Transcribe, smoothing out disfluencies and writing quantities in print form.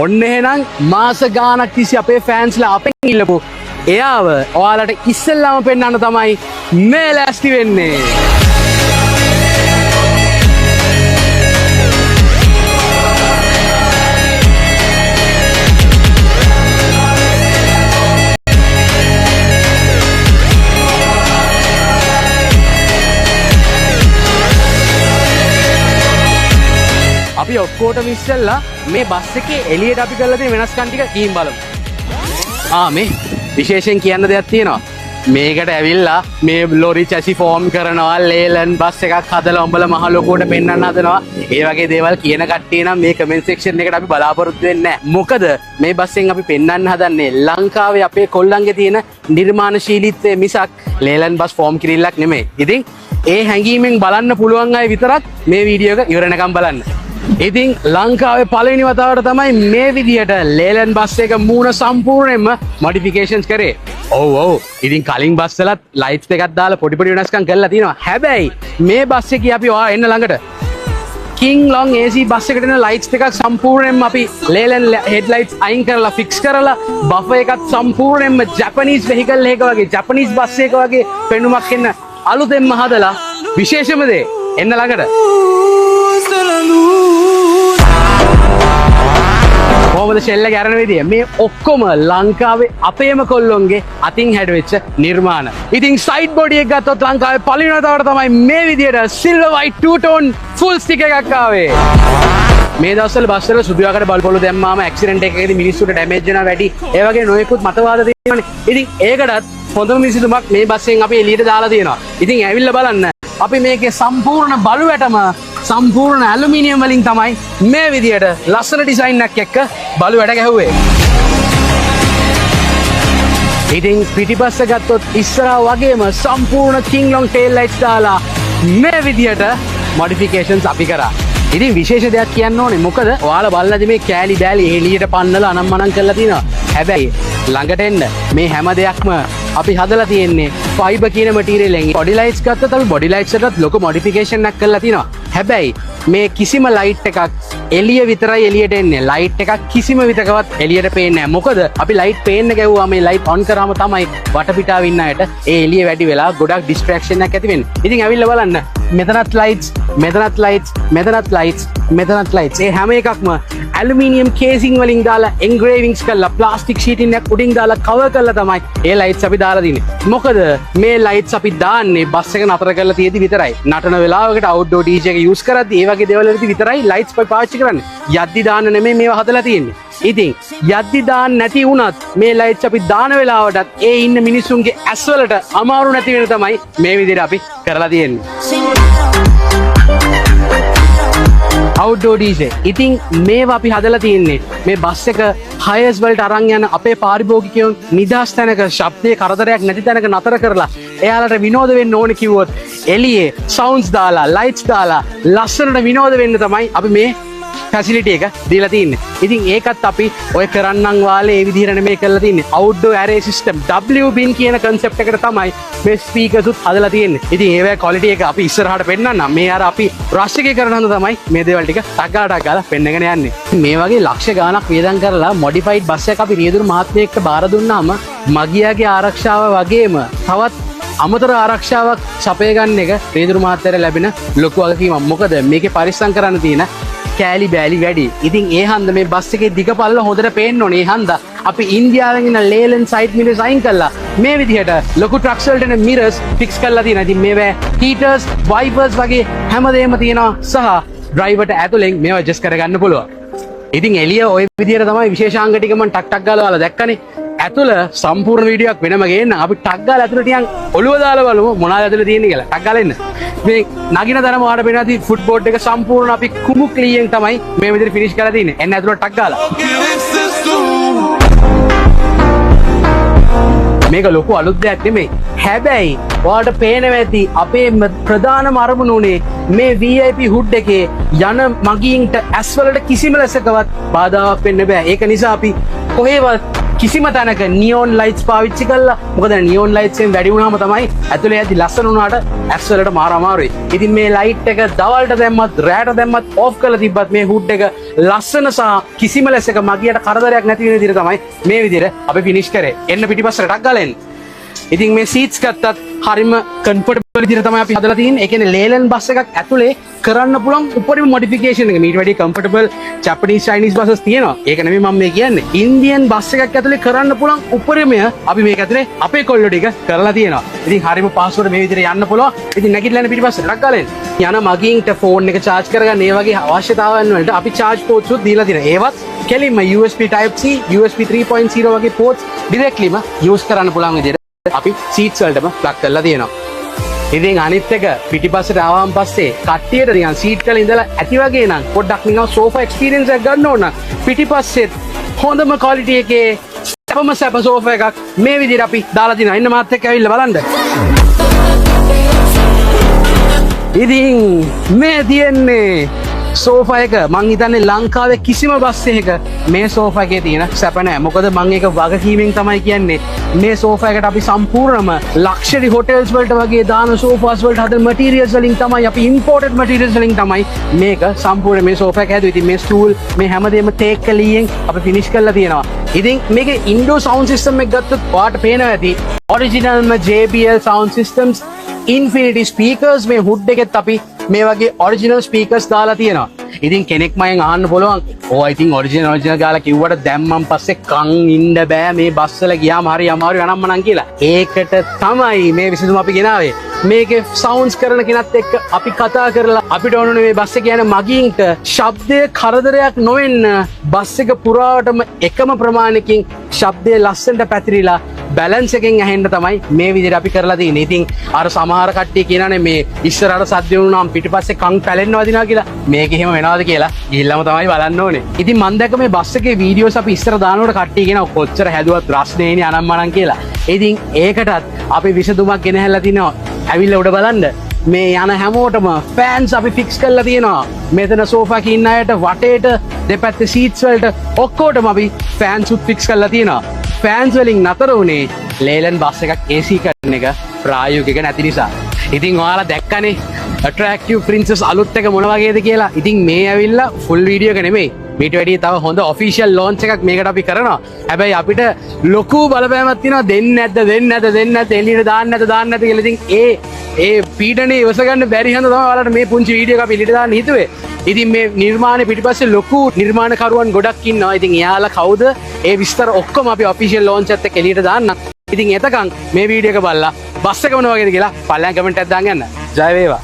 ඔන්න එහෙනම් මාස ගානක් තිස්සේ අපේ ෆෑන්ස්ලා අපෙන් ඉල්ලපු එයාව ඔයාලට ඉස්සෙල්ලාම පෙන්වන්න තමයි මේ ලෑස්ති වෙන්නේ. අපි ඔක්කොටම ඉස්සෙල්ලා මේ බස් එකේ එළියට අපි කරලා තියෙන වෙනස්කම් ටික ගිහින් බලමු. මේ විශේෂයෙන් කියන්න දෙයක් තියෙනවා. මේකට ඇවිල්ලා මේ ලොරි චැසි ෆෝම් කරනවා, ලේලන් බස් එකක් හදලා උඹලා මහ ලොකුවට පෙන්වන්න හදනවා. ඒ වගේ දේවල් කියන කට්ටිය නම් මේ කමෙන්ට් සෙක්ෂන් එකට අපි බලාපොරොත්තු වෙන්නේ නැහැ. මොකද මේ බස් එකෙන් අපි පෙන්වන්න හදන්නේ ලංකාවේ අපේ කොල්ලන්ගේ තියෙන නිර්මාණශීලීත්වය මිසක් ලේලන් බස් ෆෝම් කිරිල්ලක් නෙමෙයි. ඉතින් ඒ හැඟීමෙන් බලන්න පුළුවන් අය විතරක් මේ වීඩියෝ එක ඉවරනකම් බලන්න. ඉතින් ලංකාවේ පළවෙනි වතාවට තමයි මේ විදියට ලේලන් බස් එක මූණ සම්පූර්ණයෙන්ම මොඩිෆිකේෂන්ස් කරේ. ඔව්. ඉතින් කලින් බස් වලත් ලයිට්ස් එකක් දාලා පොඩි වෙනස්කම් කරලා තියෙනවා. හැබැයි මේ බස් එකේ අපි ඔයා එන්න ළඟට King Long AC බස් එකට එන ලයිට්ස් එකක් සම්පූර්ණයෙන්ම අපි ලේලන් හෙඩ්ලයිට්ස් අයින් කරලා ෆික්ස් කරලා බෆර් එකත් සම්පූර්ණයෙන්ම ජපනීස් වෙහිකල් එකක වගේ ජපනීස් බස් එකක වගේ පෙනුමක් එන්න අලුතෙන්ම හදලා විශේෂම දේ එන්න ළඟට කොහොමද ෂෙල් එක අරන විදිය මේ ඔක්කොම ලංකාවේ අපේම කොල්ලොන්ගේ අතින් හැඩවෙච්ච නිර්මාණ. ඉතින් සයිඩ් බොඩි එක ගත්තොත් ලංකාවේ පළවෙනි වතාවට තමයි මේ විදියට silver white to tone full stiff එකක් ආවේ. මේ දවස්වල බස් වල සුදු ආකාර බල්බොල දැම්මාම ඇක්සිඩන්ට් එකකදී මිනිස්සුන්ට ඩැමේජ් වෙනවා වැඩි. ඒ වගේ නොයෙකුත් මතවාද තියෙනවානේ. ඉතින් ඒකටත් හොඳම විසඳුමක් මේ බස් එකෙන් අපි එළියට දාලා තියෙනවා. ඉතින් ඇවිල්ලා බලන්න. අපි මේකේ සම්පූර්ණ බලුවැටම සම්පූර්ණ ඇලුමිනියම් වලින් තමයි මේ විදියට ලස්සන ඩිසයින් එකක් එක්ක බලුවැට ගැහුවේ. ඉතින් පිටිපස්ස ගත්තොත් ඉස්සරහා වගේම සම්පූර්ණ King Long tail lights දාලා මේ විදියට මොඩිෆිකේෂන්ස් අපි කරා. ඉතින් විශේෂ දෙයක් කියන්න ඕනේ. මොකද ඔයාලා බලලාද මේ කෑලි බෑලි එළියට පන්නලා අනම්මනම් කරලා තිනවා. හැබැයි ළඟට එන්න මේ හැම දෙයක්ම අපි හදලා තියෙන්නේ ෆයිබර් කියන මැටීරියල් එකෙන්. බොඩි ලයිට්ස් ගත්තොත් අපි බොඩි ලයිට්ස් වලට ලොකු මොඩිෆිකේෂන් එකක් කරලා තිනවා. හැබැයි මේ කිසිම ලයිට් එකක් එළිය විතරයි එළියට එන්නේ. ලයිට් එකක් කිසිම විතකවත් එළියට පේන්නේ නැහැ. මොකද අපි ලයිට් පේන්න ගැව්වා මේ ලයිට් ඔන් කරාම තමයි වටපිටාව ඉන්න අයට ඒ එළිය වැඩි වෙලා ගොඩක් ඩිස්ට්‍රැක්ෂන් එකක් ඇති වෙන්නේ. ඉතින් ඇවිල්ලා බලන්න. මෙතනත් ලයිට්ස්, මෙතනත් ලයිට්ස්, මෙතනත් ලයිට්ස්, මෙතනත් ලයිට්ස්. ඒ හැම එකක්ම ඇලුමිනියම් කේසින් වලින් දාලා එන්ග්‍රේවින්ග්ස් කරලා ප්ලාස්ටික් ෂීටින් එකක් උඩින් දාලා කවර් කරලා තමයි ඒ ලයිට්ස් අපි දාලා දින්නේ. මොකද මේ ලයිට්ස් අපි දාන්නේ බස් එක නතර කරලා තියෙදි විතරයි. නටන වෙලාවකට අවුට්ඩෝර් DJ එක යූස් කරද්දි ඒ වගේ දේවල් වලදී විතරයි ලයිට්ස් පාවිච්චි කරන්නේ. යද්දි දාන්න නෙමෙයි මේවා හදලා තියෙන්නේ. ඉතින් යද්දි දාන්න නැති වුණත් මේ ලයිට්ස් අපි දාන වෙලාවටත් ඒ ඉන්න මිනිස්සුන්ගේ ඇස් වලට අමාරු නැති වෙන තමයි මේ විදිහට අපි කරලා තියෙන්නේ. අවුට්ඩෝර් DJ. ඉතින් මේවා අපි හදලා තියෙන්නේ මේ බස් එක හයර්ස් වලට අරන් යන අපේ පාරිභෝගිකයන් නිදහස් තැනක ශබ්දයේ කරදරයක් නැති තැනක නතර කරලා එයාලට විනෝද වෙන්න ඕනේ කිව්වොත් එළියේ සවුන්ඩ්ස් දාලා ලයිට්ස් දාලා ලස්සනට විනෝද වෙන්න තමයි අපි මේ ෆැසිලිටි එක දීලා තින්නේ. ඉතින් ඒකත් අපි ඔය කරන්නම් වාලේ ඒ විදිහට නෙමෙයි කරලා තින්නේ. අවුට්ඩෝර් ඇරේ සිස්ටම් WBIN කියන concept එකට තමයි මේ ස්පීකර්ස් උත් හදලා තියෙන්නේ. ඉතින් ඒවැ quality එක අපි ඉස්සරහට පෙන්නන්නම්. මේ අර අපි රෂ් එකේ කරන හඳ තමයි මේ දේවල් ටික ටක් ගාලා පෙන්නගෙන යන්නේ. මේ වගේ ලක්ෂ ගාණක් වියදම් කරලා මොඩිෆයිඩ් බස් එකක් අපි රියදුරු මහත්මියෙක්ට බාර දුන්නාම මගියාගේ ආරක්ෂාව වගේම තවත් අමතර ආරක්ෂාවක් සපය ගන්න එක රියදුරු මහත්තයාට ලැබෙන ලොකු වගකීමක්. මොකද මේකේ පරිස්සම් කරන්න තියෙන කෑලි බෑලි වැඩි. ඉතින් ඒ හන්ද මේ බස් එකේ දිග පල්ල හොඳට පේන්න ඕනේ. ඒ හන්ද අපි ඉන්දියාවෙන් එන ලේලන් සයිඩ් මිරර්ස් අයින් කළා. මේ විදිහට ලොකු ට්‍රක්ස් වලට එන මිරර්ස් ෆික්ස් කරලා තියෙනවා. ඉතින් මේවා හීටර්ස්, වයිපර්ස් වගේ හැමදේම තියෙනවා සහ ඩ්‍රයිවර්ට ඇතුලෙන් මේවා ඇඩ්ජස්ට් කරගන්න පුළුවන්. ඉතින් එළිය ওই විදිහට තමයි විශේෂාංග ටික මම ටක් ගාලා දැක්කනේ. ඇතුළ සම්පූර්ණ වීඩියෝක් වෙනම ගේන්න අපි ටක් ගාලා ඇතුළට ටිකක් ඔළුව දාලා බලමු මොනවද ඇතුළේ තියෙන්නේ කියලා. ටක් ගාලා එන්න. මේ නගින තරම ඔයාලට පේනවා ඇති ෆුට් බෝඩ් එක සම්පූර්ණ අපි කුමු ක්ලීන් තමයි මේ විදිහට ෆිනිෂ් කරලා තියෙන්නේ. එන්න ඇතුළට ටක් ගාලා. මේක ලොකු අලුත් දෙයක් නෙමෙයි. හැබැයි ඔයාලට පේනවා ඇති අපේ ප්‍රධානම අරමුණ උනේ මේ VIP හුඩ් එකේ යන මගීන්ට ඇස් වලට කිසිම ලෙසකවත් බාධාවක් වෙන්න බෑ. ඒක නිසා අපි කොහෙවත් කිසිම තැනක නියෝන් ලයිට්ස් පාවිච්චි කළා. මොකද නියෝන් ලයිට්ස් එකෙන් වැඩි වුණාම තමයි ඇතුලේ යද්දි ලස්සන වුණාට ඇස් වලට මාර අමාරුයි. ඉතින් මේ ලයිට් එක දවල්ට දැම්මත් රැට දැම්මත් ඔෆ් කරලා තිබ්බත් මේ හුඩ් එක ලස්සන සහ කිසිම ලෙසක මගියට කරදරයක් නැති වෙන විදිහට තමයි මේ විදිහට අපි ෆිනිෂ් කරේ. එන්න පිටිපස්සට ටක් ගාලා එන්න. ඉතින් මේ සීට්ස් ගත්තත් හරිම කම්ෆර්ටබල් විදිහට තමයි අපි හදලා තියෙන්නේ. ඒ කියන්නේ ලේලන් බස් එකක් ඇතුලේ කරන්න පුළුවන් උපරිම මොඩිෆිකේෂන් එක. මීට වැඩි කම්ෆර්ටබල් ජපනීස් චයිනීස් බසස් තියෙනවා. ඒක නෙමෙයි මම මේ කියන්නේ. ඉන්දියන් බස් එකක් ඇතුලේ කරන්න පුළුවන් උපරිමය අපි මේක ඇතුලේ අපේ කොල්ලෝ ටික කරලා තියෙනවා. ඉතින් හරිම පාස්වර්ඩ් මේ විදිහට යන්න පුළුවන්. ඉතින් නැගිටලා යන පිටිපස්සට ටක් ගාලා එන්න. යන මගින්ට ෆෝන් එක charge කරගන්න ඒ වගේ අවශ්‍යතාවයන් වලට අපි charge ports උත් දීලා තියෙනවා. ඒවත් කෙලින්ම USB type C, USB 3.0 වගේ ports directlyම use කරන්න පුළුවන් විදිහට අපි සීට්ස් වලටම ප්ලග් කරලා තියෙනවා. ඉතින් අනිත් එක පිටිපස්සට ආවම පස්සේ කට්ටියට නිකන් සීට් වල ඉඳලා ඇති වගේ නම් පොඩ්ඩක් නිකන් සෝෆා එක්ස්පීරියන්ස් එකක් ගන්න ඕන නම් පිටිපස්සෙත් හොඳම ක්වොලිටි එකේ සැප සෝෆා එකක් මේ විදිහට අපි දාලා තිනවා. ඉන්න මාත් එක්ක ඇවිල්ලා බලන්න. ඉතින් මේ තියෙන්නේ සෝෆා එක මං හිතන්නේ ලංකාවේ කිසිම බස් එකක මේ සෝෆා එකේ තියෙන සැප නැහැ. මොකද මං ඒක වගකීමෙන් තමයි කියන්නේ. මේ සෝෆා එකට අපි සම්පූර්ණම ලක්ෂරි හොටෙල්ස් වලට වගේ දාන සෝෆාස් වලට හදන මැටීරියල්ස් වලින් තමයි අපි ඉම්පෝර්ටඩ් මැටීරියල්ස් වලින් තමයි මේක සම්පූර්ණ මේ සෝෆා එක හැදුවේ. ඉතින් මේ ස්ටූල් මේ හැමදේම තේක් කලියෙන් අපි ෆිනිෂ් කරලා තියෙනවා. ඉතින් මේකේ ඉන්ඩෝ සවුන්ඩ් සිස්ටම් එක ගත්තොත් ඔයාලට පේනවා ඇති ඔරිජිනල්ම JBL sound systems Infinity speakers මේ හුඩ් එකෙත් අපි මේ වගේ ඔරිජිනල් ස්පීකර්ස් දාලා තියෙනවා. ඉතින් කෙනෙක් මයෙන් අහන්න පුළුවන් ඕ ඉතින් ඔරිජිනල් ගාලා කිව්වට දැම්මන් පස්සේ කන් ඉන්න බෑ මේ බස් වල ගියාම හරි අමාරු අනම්මනම් කියලා. ඒකට තමයි මේ විසඳුම අපි ගෙනාවේ. මේකේ සවුන්ඩ්ස් කරන කෙනත් එක්ක අපි කතා කරලා අපිට ඕන මේ බස් එක යන මගින්ට ශබ්දයේ කරදරයක් නොවෙන්න බස් එක පුරාවටම එකම ප්‍රමාණයකින් ශබ්දයේ ලස්සනට පැතිරිලා බැලන්ස් එකෙන් ඇහෙන්න තමයි මේ විදිහට අපි කරලා තියෙන්නේ. ඉතින් අර සමහර කට්ටිය කියනනේ මේ ඉස්සරහට සද්ද වුණාම පිටිපස්සේ කන් පැලෙන්න වදිනවා කියලා. මේක එහෙම වෙනවද කියලා ගිහිල්ලාම තමයි බලන්න ඕනේ. ඉතින් මම දැක්ක මේ බස් එකේ වීඩියෝස් අපි ඉස්සර දානකොට කට්ටිය කියනවා කොච්චර හැදුවත් රස්නේනේ අනම්මනම් කියලා. ඉතින් ඒකටත් අපි විසඳුමක් ගෙනහැල්ලා තිනවා. ඇවිල්ලා උඩ බලන්න. මේ යන හැමෝටම ෆෑන්ස් අපි ෆික්ස් කරලා තියෙනවා. මෙතන සෝෆා එකේ ඉන්න අයට වටේට දෙපැත්තේ සීට්ස් වලට ඔක්කොටම අපි ෆෑන්ස් උත් ෆික්ස් කරලා තියෙනවා. ෆෑන්ස් වලින් නතර වුණේ ලේලන් බස් එකක් AC කරන එක ප්‍රායෝගික නැති නිසා. ඉතින් ඔයාලා දැක්කනේ attractive princess අලුත් එක මොන වගේද කියලා. ඉතින් මේ ඇවිල්ලා ෆුල් වීඩියෝ එක නෙමෙයි. මීට වැඩිය තව හොඳ ඔෆිෂියල් ලොන්ච් එකක් මේකට අපි කරනවා. හැබැයි අපිට ලොකු බලපෑමක් තියෙනවා දෙන්නේ නැද්ද එළියට දාන්න නැද්ද කියලා. ඉතින් ඒ පීඩනේ ඉවස ගන්න බැරි හින්දා තමයි ඔයාලට මේ පුංචි වීඩියෝ එක අපි එළියට දාන්න හිතුවේ. ඉතින් මේ නිර්මාණය පිටිපස්සේ ලොකු නිර්මාණකරුවන් ගොඩක් ඉන්නවා. ඉතින් එයාලා කවුද? ඒ විස්තර ඔක්කොම අපි ඔෆිෂියල් ලොන්ච් එකත් එක්ක එළියට දාන්න. ඉතින් එතකන් මේ වීඩියෝ එක බලලා බස් එක මොන වගේද කියලා පල්ලෙන් කමෙන්ට් එකක් දාන්න යන්න. ජය වේවා.